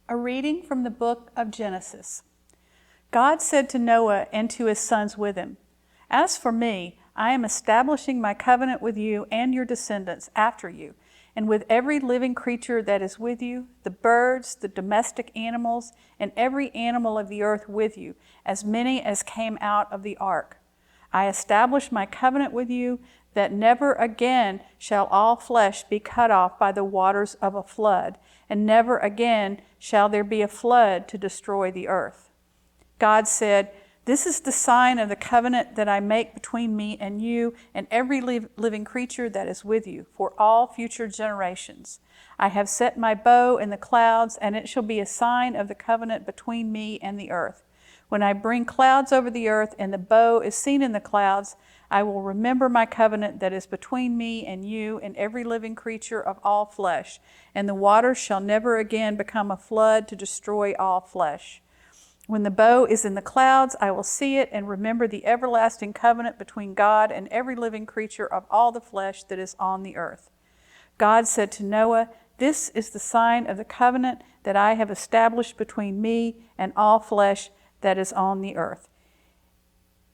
A reading from the book of Genesis. God said to Noah and to his sons with him, "As for me, I am establishing my covenant with you and your descendants after you, and with every living creature that is with you, the birds, the domestic animals, and every animal of the earth with you, as many as came out of the ark. I establish my covenant with you, that never again shall all flesh be cut off by the waters of a flood, and never again shall there be a flood to destroy the earth." God said, "This is the sign of the covenant that I make between me and you and every living creature that is with you for all future generations. I have set my bow in the clouds, and it shall be a sign of the covenant between me and the earth. When I bring clouds over the earth and the bow is seen in the clouds, I will remember my covenant that is between me and you and every living creature of all flesh, and the waters shall never again become a flood to destroy all flesh. When the bow is in the clouds, I will see it and remember the everlasting covenant between God and every living creature of all the flesh that is on the earth." God said to Noah, "This is the sign of the covenant that I have established between me and all flesh that is on the earth."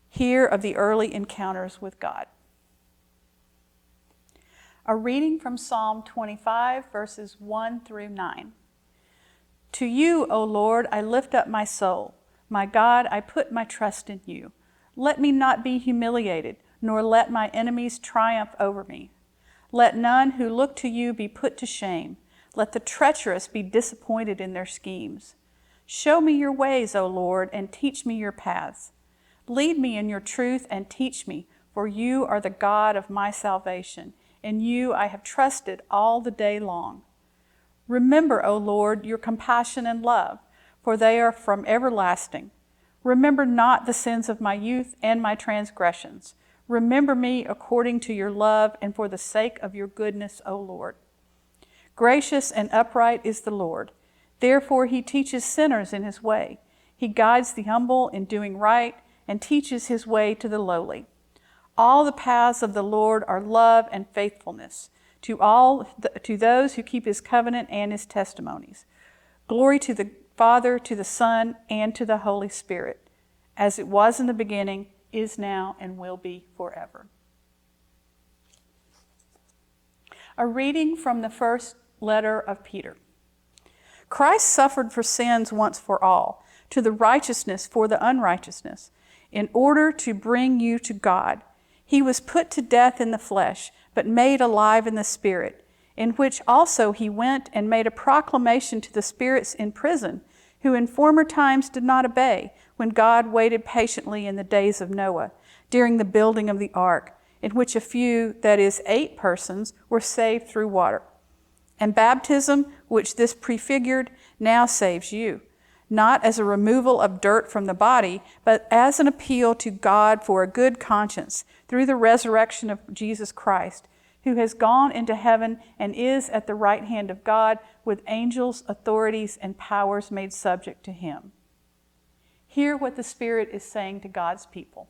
Hear of the early encounters with God. A reading from Psalm 25, verses 1 through 9. To you, O Lord, I lift up my soul. My God, I put my trust in you. Let me not be humiliated, nor let my enemies triumph over me. Let none who look to you be put to shame. Let the treacherous be disappointed in their schemes. Show me your ways, O Lord, and teach me your paths. Lead me in your truth and teach me, for you are the God of my salvation. In you I have trusted all the day long. Remember, O Lord, your compassion and love, for they are from everlasting. Remember not the sins of my youth and my transgressions. Remember me according to your love and for the sake of your goodness, O Lord. Gracious and upright is the Lord. Therefore he teaches sinners in his way. He guides the humble in doing right and teaches his way to the lowly. All the paths of the Lord are love and faithfulness to those who keep his covenant and his testimonies. Glory to the Father, to the Son, and to the Holy Spirit, as it was in the beginning, is now, and will be forever. A reading from the first letter of Peter. Christ suffered for sins once for all, to the righteousness for the unrighteousness, in order to bring you to God. He was put to death in the flesh, but made alive in the Spirit, in which also he went and made a proclamation to the spirits in prison, who in former times did not obey, when God waited patiently in the days of Noah, during the building of the ark, in which a few, that is, 8 persons, were saved through water. And baptism, which this prefigured, now saves you, not as a removal of dirt from the body, but as an appeal to God for a good conscience through the resurrection of Jesus Christ, who has gone into heaven and is at the right hand of God, with angels, authorities, and powers made subject to him. Hear what the Spirit is saying to God's people.